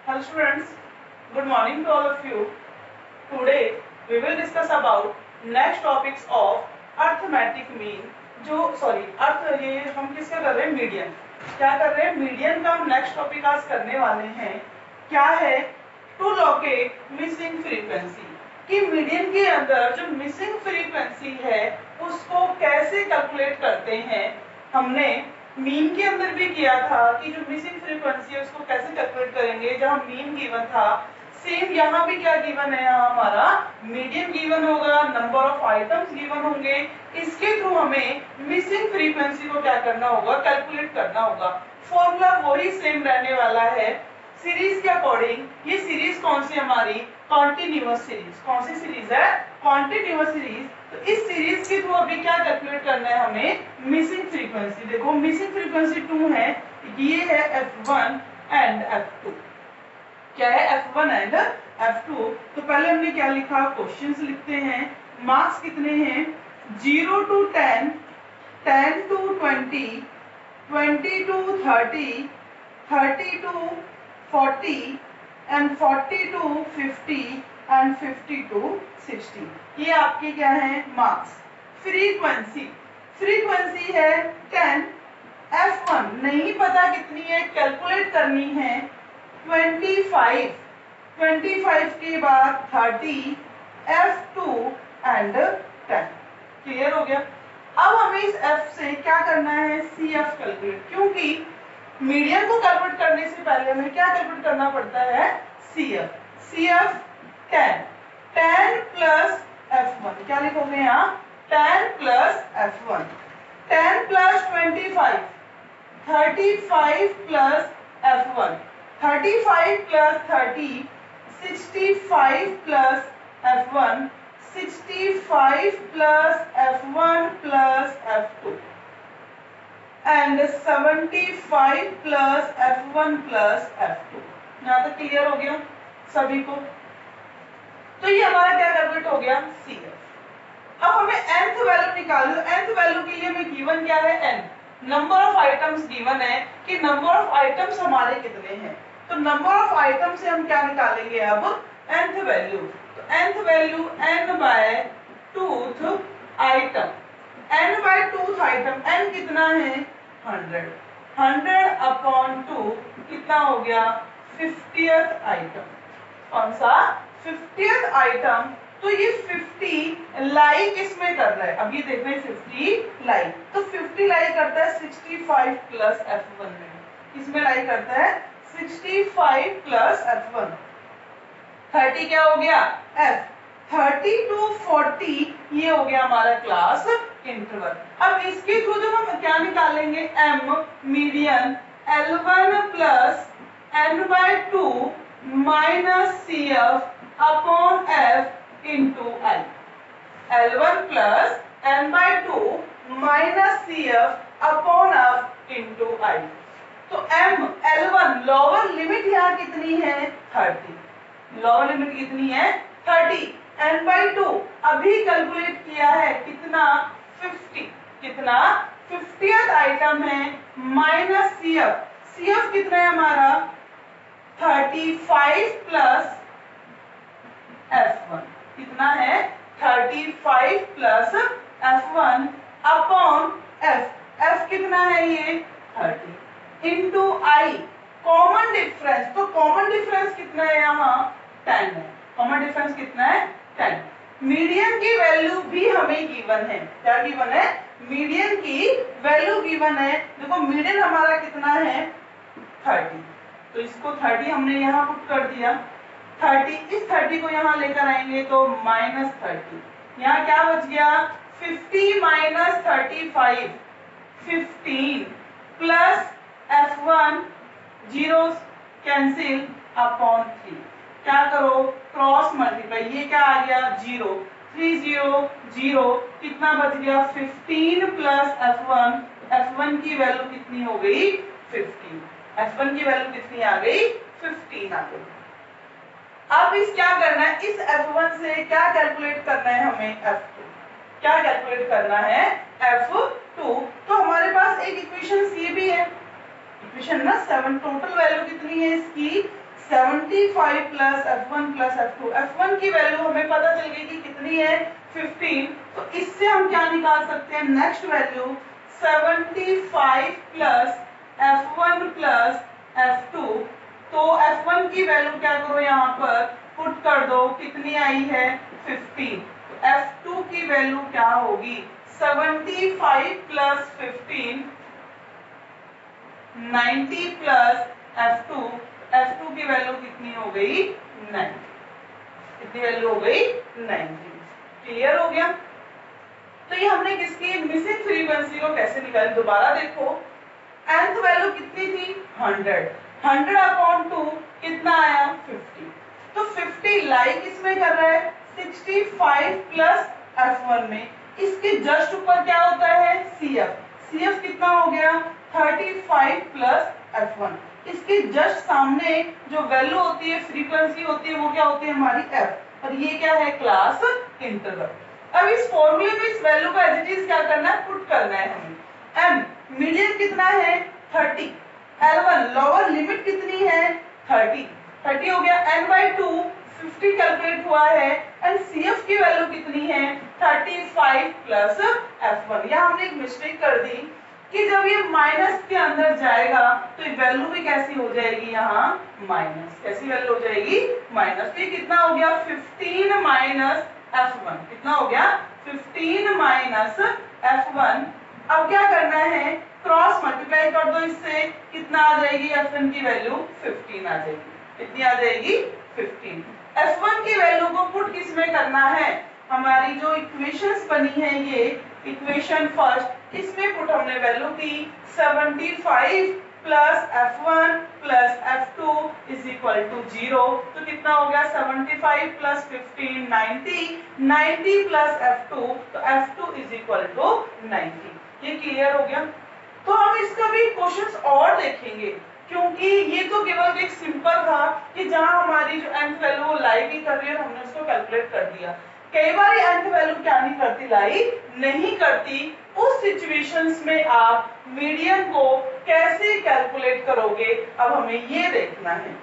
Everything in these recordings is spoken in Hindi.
Hello students, good morning to all of you. Today we will discuss about next topics of arithmetic mean. ये हम किसका कर रहे हैं? मीडियन. क्या कर रहे हैं? मीडियन का हम नेक्स्ट टॉपिक आज करने वाले हैं. क्या है? To locate missing frequency. कि मीडियन के अंदर जो मिसिंग फ्रीक्वेंसी है उसको कैसे कैलकुलेट करते हैं. हमने मीन के अंदर भी किया था कि जो मिसिंग फ्रीक्वेंसी है उसको कैसे कैलकुलेट करेंगे. जहां मीन गिवन था, सेम यहाँ भी क्या गिवन है? यहाँ हमारा मीडियन गिवन होगा, नंबर ऑफ आइटम्स गिवन होंगे. इसके थ्रू हमें मिसिंग फ्रीक्वेंसी को क्या करना होगा? कैलकुलेट करना होगा. फॉर्मूला वही सेम रहने वाला है. सीरीज के अकॉर्डिंग ये सीरीज कौन सी हमारी? Continuous series. कौन सी सीरीज है? Continuous series. तो इस सीरीज के थ्रू अभी क्या कैलकुलेट करना है हमें? Missing frequency. देखो मिसिंग फ्रीक्वेंसी 2 है, ये है F1 एंड F2. क्या है? F1 and F2. तो पहले हमने क्या लिखा? क्वेश्चंस लिखते हैं. मार्क्स कितने हैं? 0 to 10, 10 to 20, 20 to 30, 30 to 40 and 40 to 50 and 50 to 60. ये आपके क्या है? मार्क्स. फ्रीक्वेंसी, फ्रीक्वेंसी है 10. F1 नहीं पता कितनी है, कैलकुलेट करनी है. 25, 25 के बाद 30, F2 एंड 10. क्लियर हो गया. अब हमें इस F से क्या करना है? CF calculate. क्योंकि मीडियन को कैलकुलेट करने से पहले हमें क्या कैलकुलेट करना पड़ता है? CF. CF 10, 10 plus F1. क्या लिखोगे यहाँ? 10 plus F1. 10 plus 25, 35 plus F1. 35 plus 30, 65 plus F1. 65 plus F1 plus F2 and 75 plus F1 plus F2. यहाँ तक क्लियर हो गया सभी को? तो ये हमारा क्या कैलकुलेट हो गया? CF. अब हमें nth वैल्यू निकालनी है. nth वैल्यू के लिए हमें गिवन क्या है? n. Number of items given है कि नंबर ऑफ आइटम्स हमारे कितने हैं. तो नंबर ऑफ आइटम से हम क्या निकालेंगे अब? nth value. तो nth value n by tooth item. n by tooth item. n कितना है? 100. 100 अपॉन 2 कितना हो गया? 50th item. कौन सा? 50th item. तो ये 50 लाई किसमें कर रहा है? अब ये देख रहे हैं 50 लाई. तो 50 लाई करता है 65 प्लस F1 में. किसमें लाई करता है? 65 प्लस F1. 30 क्या हो गया? F. 30 to 40 ये हो गया हमारा क्लास इंटरवल. अब इसके थ्रू जब हम क्या निकालेंगे? M median. L1 plus n by 2 minus CF upon F into I. L1 plus n by 2 minus CF upon F into I. तो M L1 लोअर लिमिट यहाँ कितनी है? 30. लोअर लिमिट कितनी है? 30. n बाई 2 अभी कैलकुलेट किया है कितना? 50. कितना? 50th आइटम है माइनस CF. CF कितना है हमारा? 35 प्लस F1. कितना है? 35 plus F1 upon F. F कितना है? ये 30 इंटू I. Common difference. तो कॉमन डिफरेंस कितना है यहाँ? 10 है. कॉमन डिफरेंस कितना है? 10. मीडियन की वैल्यू भी हमें गिवन है. क्या गिवन है? मीडियन की वैल्यू गिवन है. देखो मीडियन हमारा कितना है? 30. तो इसको 30 हमने यहाँ पुट कर दिया. 30. इस 30 को यहाँ लेकर आएंगे तो माइनस 30. यहाँ क्या बच गया? 50 minus 35 15 plus F1 zero cancel upon 3. क्या करो? Cross multiply. ये क्या आ गया? 0. 3 0 0. कितना बच गया? 15 प्लस F1. F1 की वैल्यू कितनी हो गई? 15. F1 की वैल्यू कितनी आ गई? 15 आ गई. अब इस क्या करना है? इस F1 से क्या कैलकुलेट करना है हमें? F2. क्या कैलकुलेट करना है? F2. तो हमारे पास एक इक्वेशन ये भी है. इक्वेशन ना 7. टोटल वैल्यू कितनी है इसकी? 75 plus F1 plus F2। F1 की वैल्यू हमें पता चल गई कि कितनी है 15, तो इससे हम क्या निकाल सकते हैं next value 75 plus F1 plus F2। तो F1 की वैल्यू क्या करो यहाँ पर पुट कर दो, कितनी आई है 15। तो F2 की वैल्यू क्या होगी 75 प्लस 15 90 प्लस F2। F2 की वैल्यू कितनी हो गई 90। कितनी वैल्यू हो गई 90। क्लियर हो गया। तो ये हमने किसकी मिसिंग फ्रीक्वेंसी को कैसे निकाली, दोबारा देखो। nth वैल्यू कितनी थी 100, 100 अपॉन 2 कितना आया 50। तो 50 लाइक इसमें कर रहा है 65 प्लस F1 में, इसके जस्ट ऊपर क्या होता है CF। CF कितना हो गया 35 प्लस F1। इसके जस्ट सामने जो वैल्यू होती है फ्रीक्वेंसी होती है वो क्या होती है हमारी F, और ये क्या है क्लास इंटरवल। अब इस फॉर्मूले में इस वैल्यू को एज इट इज क्या करना है पुट करना है हमें। m मीडियन कितना है 30, L1 लोअर लिमिट कितनी है 30 हो गया, n/2 50 कैलकुलेट हुआ है, एंड CF की वैल्यू कितनी है 35 प्लस F1। यहाँ हमने एक मिस्टेक कर दी कि जब ये माइनस के अंदर जाएगा तो ये वैल्यू भी कैसी हो जाएगी यहाँ माइनस, कैसी वैल्यू हो जाएगी माइनस। तो ये कितना हो गया 15 माइनस F1, कितना हो गया 15 माइनस F1। अब क्या करना है क्रॉस मल्टीप्लाई कर दो इससे, कितना आ जाएगी F1 की वैल्यू 15 आ जाएगी। कितनी आ जाएगी 15। F1 की वैल्यू को पुट किस में करना है, हमारी जो इक्वेशंस बनी है ये इक्वेशन फर्स्ट, इसमें पुट हमने वैल्यू की 75 plus F1 plus F2 is equal to 0। तो कितना हो गया 75 प्लस 15 90, 90 प्लस F2, तो F2 इज इक्वल टू 90। ये क्लियर हो गया। तो हम इसका भी क्वेश्चंस और देखेंगे, क्योंकि ये तो केवल एक सिंपल था कि जहां हमारी जो nth वैल्यू वो लाई भी कर रही है, हमने उसको कैलकुलेट कर दिया। कई बार nth वैल्यू क्या नहीं करती लाई नहीं करती, उस सिचुएशंस में आप मीडियन को कैसे कैलकुलेट करोगे, अब हमें ये देखना है।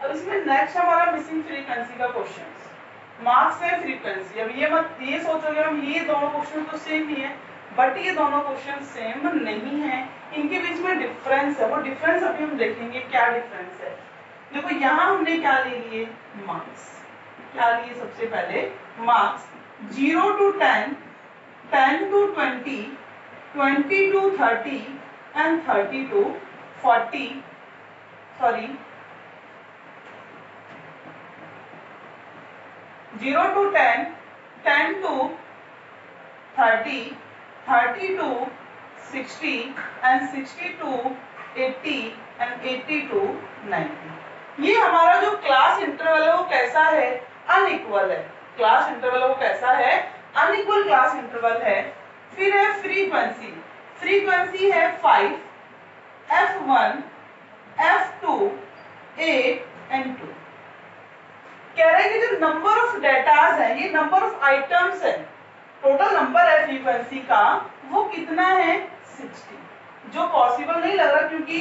अब इसमें नेक्स्ट हमारा मिसिंग फ्रीक्वेंसी का क्वेश्चन, मार्क्स है फ्रीक्वेंसी। अब ये सोचोगे हम ये दोनों क्वेश्चन तो सेम ही है, बट ये दोनों क्वेश्चन सेम नहीं है, इनके बीच में डिफरेंस है। वो डिफरेंस अभी हम देखेंगे क्या डिफरेंस है। देखो यहाँ हमने क्या ले लिए मार्क्स, क्या लिए सबसे पहले marks 0 to 10, 10 to 20, 20 to 30 and 30 to 40, sorry 0 to 10, 10 to 30, 30 to 60 and 60 to 80 and 80 to 90। ये हमारा जो क्लास इंटरवल है वो कैसा है अनइक्वल है। क्लास इंटरवल वो कैसा है अनइक्वल क्लास इंटरवल है। फिर है फ्रीक्वेंसी, फ्रीक्वेंसी है 5, F1, F2, 8 and 2। कह रहे हैं कि जो नंबर ऑफ डेटाज है, ये नंबर ऑफ आइटम्स है, टोटल नंबर है फ्रीक्वेंसी का वो कितना है 60, जो पॉसिबल नहीं लग रहा क्योंकि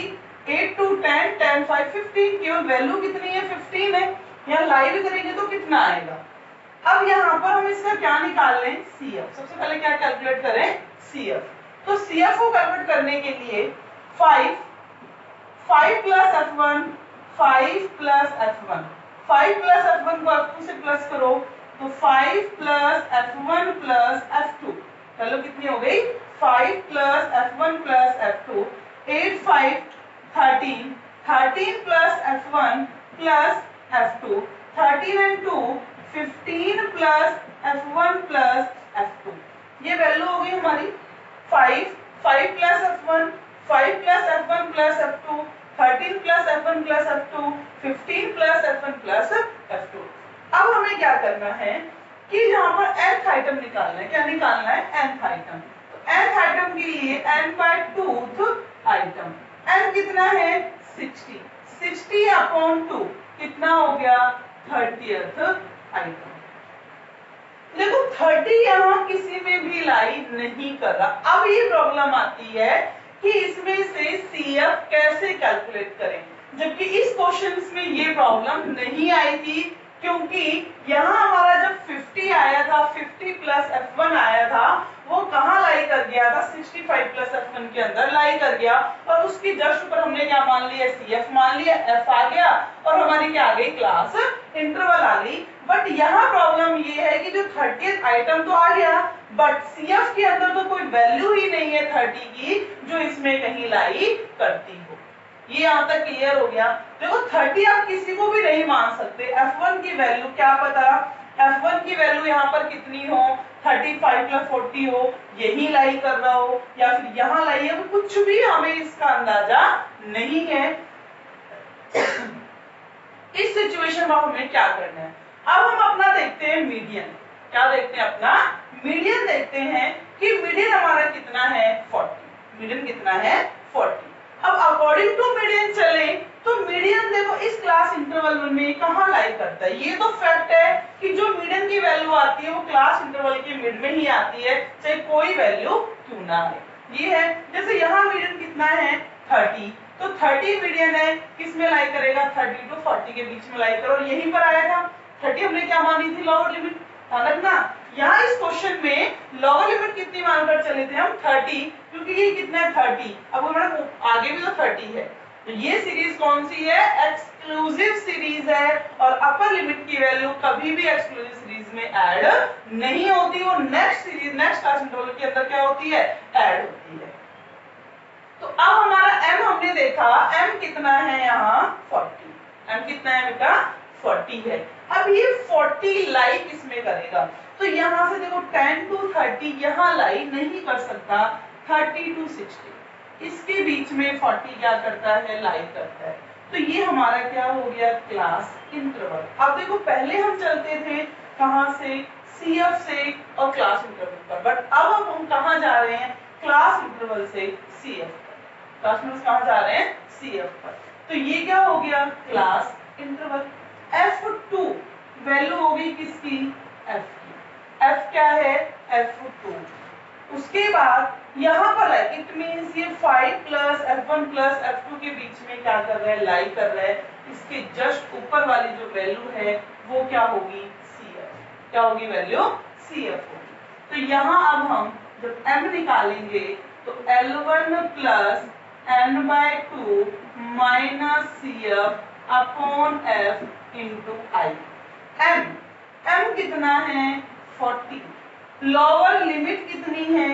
8 to 10, 10, 5, 15 केवल वैल्यू कितनी है 15 है। यहाँ लाइव करेंगे तो कितना आएगा। अब यहाँ पर हम इसका क्या निकाल लें CF। सबसे पहले क्या कैलकुलेट करें CF। तो CF को कैलकुलेट करने के लिए 5 plus F1, 5 plus F1, 5 plus F1 को F2 से प्लस करो तो 5 प्लस F1 प्लस F2, चलो कितनी हो गई 5 plus F1 plus F2, 8 5 13, 13 plus F1 plus F2, 13 and 2 15 plus F1 plus F2। ये वैल्यू हो गई हमारी 5 plus F1, 5 plus F1 plus F2, 13 plus F1 plus F2, 15 plus F1 plus F2। अब हमें क्या करना है कि यहाँ पर nth आइटम निकालना है। क्या निकालना है nth आइटम। तो nth आइटम के लिए n/2th आइटम, n कितना है 60, 60 अपॉन 2 कितना हो गया 30th आइटम। देखो 30 यहाँ किसी में भी लाई नहीं कर रहा। अब ये प्रॉब्लम आती है कि इसमें से CF कैसे कैलकुलेट करें, जबकि इस क्वेश्चन में ये प्रॉब्लम नहीं आई थी, क्योंकि यहाँ हमारा जब 50 आया था, 50 प्लस F1 आया था, वो कहाँ लाई कर गया था, 65 प्लस F1 के अंदर लाई कर गया, और उसकी जस्ट ऊपर हमने क्या मान लिया, CF मान लिया, F आ गया और हमारी क्या आ गई, क्लास इंटरवल आ गई। बट यहाँ प्रॉब्लम ये है कि जो 30th आइटम तो आ गया, बट CF के अंदर तो कोई वैल्यू ही नहीं है 30 की जो इसमें कहीं लाई करती हो। ये यहाँ तक क्लियर हो गया। देखो 30 आप किसी को भी नहीं मान सकते। F1 की वैल्यू क्या पता, F1 की वैल्यू यहाँ पर कितनी हो, 35 प्लस 40 हो, यही लाई कर रहा हो या फिर यहाँ लाई है, कुछ भी हमें इसका अंदाजा नहीं है। इस सिचुएशन में हमें क्या करना है, अब हम अपना देखते हैं मीडियन। क्या देखते हैं, अपना मीडियन देखते हैं कि मीडियन हमारा कितना है, 40। मीडियन कितना है, 40। अब अकॉर्डिंग टू मीडियन चले तो मीडियन देखो इस क्लास इंटरवल में कहां लाई करता है। ये तो फैक्ट है कि जो मीडियन की वैल्यू आती है वो क्लास इंटरवल के मिड में ही आती है, चाहे कोई वैल्यू क्यों ना आए। ये है, जैसे यहाँ मीडियन कितना है, 30, तो 30 मीडियन है, किसमें लाई करेगा, 30 टू 40 के बीच में लाई करो, और यहीं पर आया था। 30 हमने क्या मानी थी, लोअर लिमिट, ना यहाँ इस क्वेश्चन में लोअर लिमिट कितनी मानकर चले थे हम, 30, क्योंकि ये कितना है, 30। अब मैडम आगे भी तो 30 है, तो ये सीरीज कौन सी है, एक्सक्लूसिव सीरीज है, और अपर लिमिट की वैल्यू कभी भी एक्सक्लूसिव सीरीज में ऐड नहीं होती, वो next series, next class interval के अंदर क्या होती है, ऐड होती है। तो अब हमारा m हमने देखा, m कितना है यहाँ, 40। m कितना है बेटा, 40 है। अब ये 40 लाई किसमें करेगा, तो यहाँ से देखो 10 टू 30 यहाँ लाई नहीं कर सकता, 30 टू 60 इसके बीच में 40 क्या करता है, लाई करता है। तो ये हमारा क्या हो गया, क्लास इंटरवल। अब देखो पहले हम चलते थे कहाँ से, CF से और क्लास इंटरवल पर, बट अब हम कहाँ जा रहे हैं, क्लास इंटरवल से CF पर। क्लास इंटरवल कहाँ जा रहे हैं, CF पर। तो ये क्या हो गया, क्लास इंटरवल। F2 वैल्यू होगी किसकी, F की। F क्या है, F2। उसके बाद यहाँ पर है, इट मीन्स ये 5 प्लस F1 प्लस F2 के बीच में क्या कर रहा है, लाई कर रहा है। इसके जस्ट ऊपर वाली जो वैल्यू है वो क्या होगी, CF। क्या होगी वैल्यू, CF होगी। तो यहाँ अब हम जब M निकालेंगे तो L1 plus n/2 minus CF upon F into I। M कितना है, 40। लोअर लिमिट कितनी है,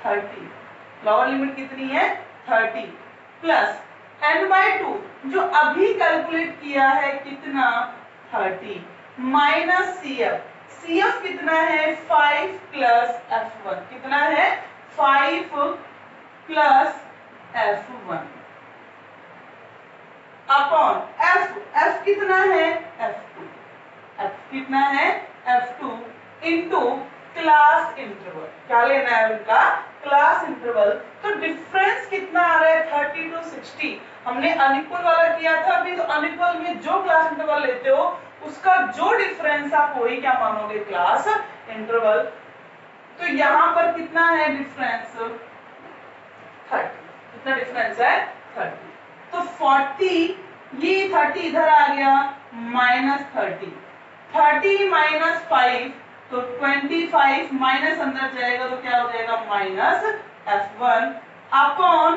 30। लोअर लिमिट कितनी है, 30 प्लस n/2 जो अभी कैलकुलेट किया है कितना, 30 माइनस CF कितना है, 5 प्लस F1 कितना है, 5 प्लस F1 अपॉन F कितना है, F2। F कितना है, F2 इंटू क्लास इंटरवल। क्या लेना है उनका, क्लास इंटरवल। तो डिफरेंस कितना आ रहा है, 30 टू 60। हमने अनइक्वल वाला किया था, अभी तो अनइक्वल में जो क्लास इंटरवल लेते हो उसका जो डिफरेंस आप वही क्या मानोगे, क्लास इंटरवल। तो यहाँ पर कितना है डिफरेंस, 30। कितना डिफरेंस है, 30। तो 40, ये 30 इधर आ गया, माइनस 30 माइनस 5 तो 25 माइनस अंदर जाएगा तो क्या हो जाएगा, minus F1 upon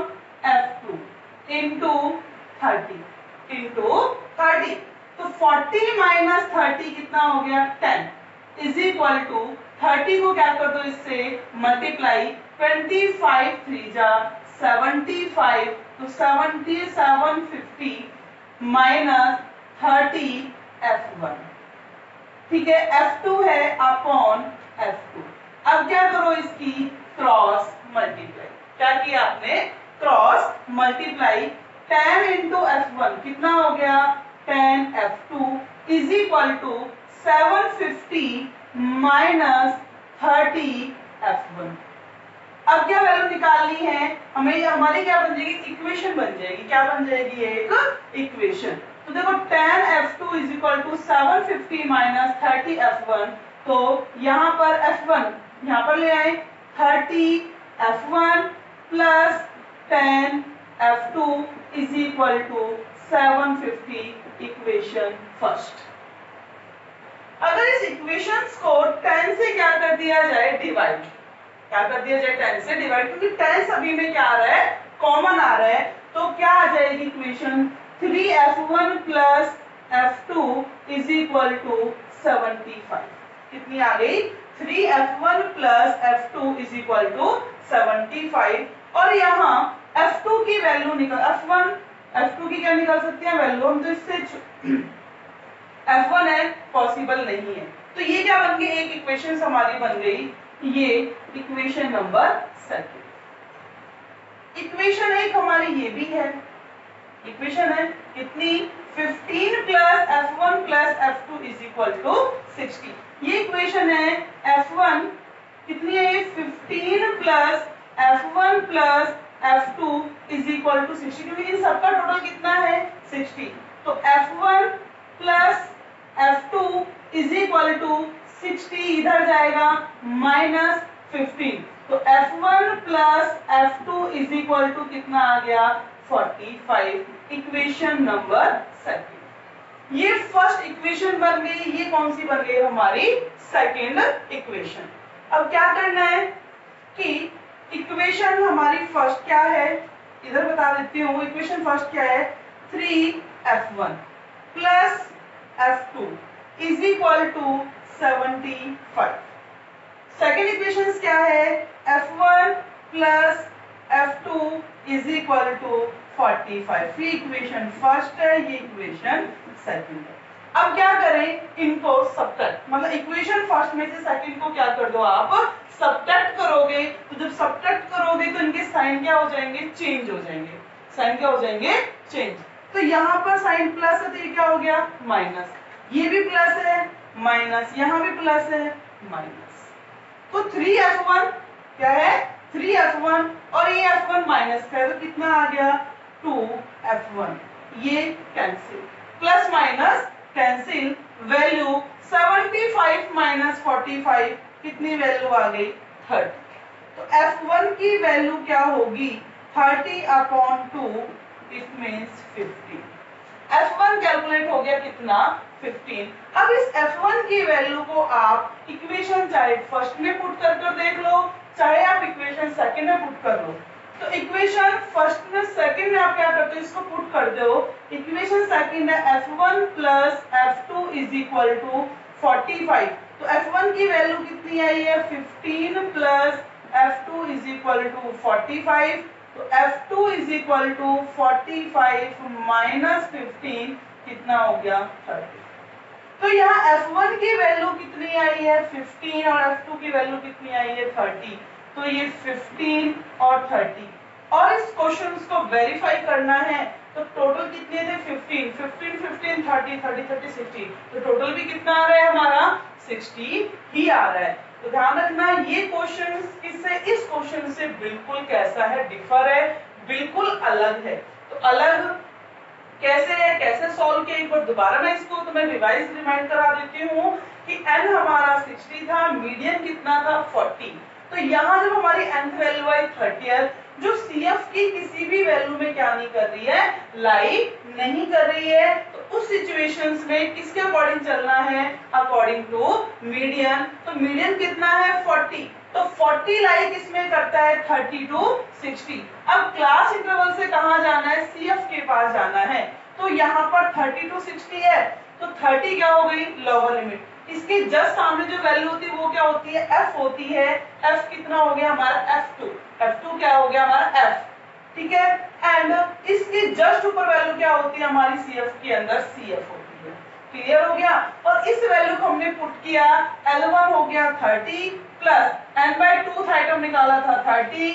F2 into 30 तो 40 माइनस 30 कितना हो गया, 10 इज इक्वल टू 30 को क्या कर दो इससे मल्टीप्लाई, 25 3 जा 75 तो 750 माइनस 30 F1। ठीक है, F2 है अपॉन F2। अब क्या करो, इसकी क्रॉस मल्टीप्लाई। क्या किया आपने, क्रॉस मल्टीप्लाई। 10 इंटू F1 कितना हो गया, 10 F2 is equal to 750 minus 30 F1। अब क्या वैल्यू निकालनी है हमें, हमारी क्या बन जाएगी, इक्वेशन बन जाएगी। क्या बन जाएगी, एक इक्वेशन। तो देखो 10 F2 is equal to 750 minus 30 F1 तो यहाँ पर F1 यहाँ पर ले आए 30 F1 plus 10 F2 is equal to 750 equation first. अगर इस इक्वेशंस को 10 से क्या कर दिया जाए डिवाइड, क्या कर दिया जाए 10 से डिवाइड, क्योंकि 10 सभी में क्या आ रहा है कॉमन आ रहा है, तो क्या आ जाएगी equation 3F1 plus F2 is equal to 75। कितनी आ गई 3F1 plus F2 is equal to 75। और यहाँ F2 की वैल्यू निकल F2 की क्या निकाल सकते हैं वैल्यू, हम तो इससे F1 है पॉसिबल नहीं है, तो ये क्या बन गई एक इक्वेशन हमारी बन गई, ये इक्वेशन नंबर सेकंड। इक्वेशन एक हमारी ये भी है, इक्वेशन है कितनी 15 plus F1 plus F2 is equal to 60। ये इक्वेशन है F1 कितनी है 15 plus F1 plus F2 is equal to 60, क्योंकि इन सबका टोटल कितना है 60। तो F1 plus F2 is equal to 60, इधर जाएगा माइनस 15, तो F1 plus F2 is equal to कितना आ गया 45, इक्वेशन नंबर सेकंड। ये फर्स्ट इक्वेशन बन गई, ये कौन सी बन गई हमारी सेकंड इक्वेशन। अब क्या करना है कि इक्वेशन हमारी फर्स्ट क्या है, इधर बता देती हूँ, इक्वेशन फर्स्ट क्या है 3F1 plus F2 is equal to 75। Second equation क्या है F1 plus F2 is equal to 45। ये इक्वेशन फर्स्ट है, ये इक्वेशन सेकंड है। अब क्या करें इनको सब्ट्रैक्ट, मतलब इक्वेशन फर्स्ट में से सेकंड को क्या कर दो आप सब्ट्रैक्ट करोगे, तो जब सब्ट्रैक्ट करोगे तो इनके साइन क्या हो जाएंगे चेंज हो जाएंगे, साइन क्या हो जाएंगे चेंज। तो यहाँ पर साइन प्लस है तो ये क्या हो गया माइनस, ये भी प्लस है माइनस, यहाँ भी प्लस है माइनस, तो 3F1 क्या है 3F1 और ये F1 माइनस का है तो कितना आ गया 2F1, ये cancel, plus minus cancel, value 75 minus 45 कितनी वैल्यू आ गई 30। तो F1 की वैल्यू क्या होगी 30/2, इट मींस 50। F1 कैलकुलेट हो गया कितना 15। अब इस F1 की वैल्यू को आप इक्वेशन चाहे फर्स्ट में पुट कर देख लो, चाहे आप इक्वेशन सेकंड में पुट कर लो। तो इक्वेशन फर्स्ट में सेकंड में आप क्या करते हो इसको पुट कर दो, इक्वेशन सेकंड है F1 plus F2 is equal to 45। तो F1 की वैल्यू कितनी आई है 15 plus F2 is equal to 45, तो F2 is equal to 45 minus 15 कितना हो गया 30। तो यहाँ F1 की वैल्यू कितनी आई है 15 और F2 की वैल्यू कितनी आई है 30, तो ये 15 और 30। और इस क्वेश्चन को वेरीफाई करना है तो टोटल कितने थे 15 15 15 30 30 30 60, तो टोटल भी कितना आ रहा है हमारा 60 ही आ रहा है। तो ध्यान रखना ये क्वेश्चन किससे इस क्वेश्चन से बिल्कुल कैसा है डिफर है, बिल्कुल अलग है। तो अलग कैसे है कैसे सॉल्व किया, एक बार दोबारा मैं इसको तुम्हें रिवाइज रिमाइंड करा देती हूँ कि n हमारा 60 था, मीडियन कितना था 40। तो यहाँ जब हमारी nth वैल्यू आई 30, जो CF की किसी भी वैल्यू में क्या नहीं कर रही है लाई नहीं कर रही है, तो उस सिचुएशंस में किसके अकॉर्डिंग चलना है अकॉर्डिंग टू मीडियन। तो मीडियन कितना है 40, तो 40 लाई किसमें करता है 30 to 60। अब क्लास इंटरवल से कहाँ जाना है CF के पास जाना है, तो यहाँ पर 30 to 60 है, तो 30 क्या हो गई लोअर लिमिट, इसके जस्ट सामने जो वैल्यू होती है वो क्या होती है F होती है। F कितना हो गया हमारा F2 क्या हो गया हमारा F, ठीक है। एंड इसके जस्ट ऊपर वैल्यू क्या होती है हमारी CF के अंदर CF होती है, क्लियर हो गया। और इस वैल्यू को हमने पुट किया, L1 हो गया 30 प्लस n/2 आइटम निकाला था 30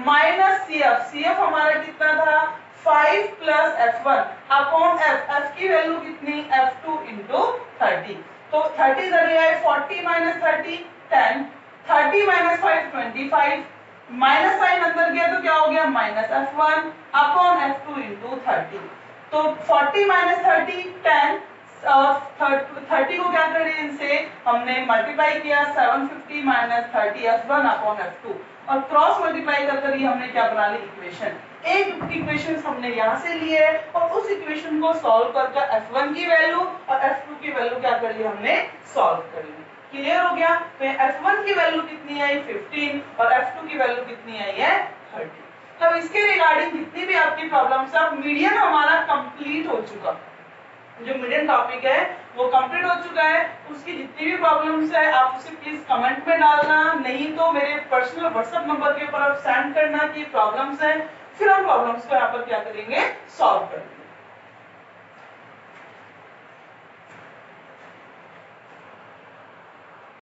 माइनस CF हमारा कितना था 5 प्लस F1 अपॉन F की वैल्यू कितनी F2 इंटू 30। तो 30 जरिए आए 40 माइनस 30 10, 30 माइनस 5 25, माइनस साइन अंदर गया तो क्या हो गया minus F1 upon F2 into 30। तो 40 माइनस 30 10, 30 को क्या करें, इनसे हमने मल्टीप्लाई किया 750 माइनस 30 f1 अपॉन f2 और क्रॉस मल्टीप्लाई कर ये हमने क्या बना ली इक्वेशन। एक इक्वेशन हमने यहाँ से ली है और उस इक्वेशन को सॉल्व कर f1 की वैल्यू और f2 की वैल्यू क्या कर ली हमने सॉल्व कर ली। क्लियर हो गया। तो f1 की वैल्यू कितनी आई 15 और f2 की वैल्यू कितनी आई है 30। अब इसके रिगार्डिंग जितनी भी आपकी प्रॉब्लम्स है, मीडियन हमारा कंप्लीट हो चुका, जो मीडियन टॉपिक है वो कंप्लीट हो चुका है। उसकी जितनी भी प्रॉब्लम्स है आप उसे प्लीज कमेंट में डालना, नहीं तो मेरे पर्सनल व्हाट्सएप नंबर के ऊपर आप सेंड करना कि प्रॉब्लम्स है, फिर हम प्रॉब्लम्स को यहाँ पर क्या करेंगे सॉल्व करेंगे।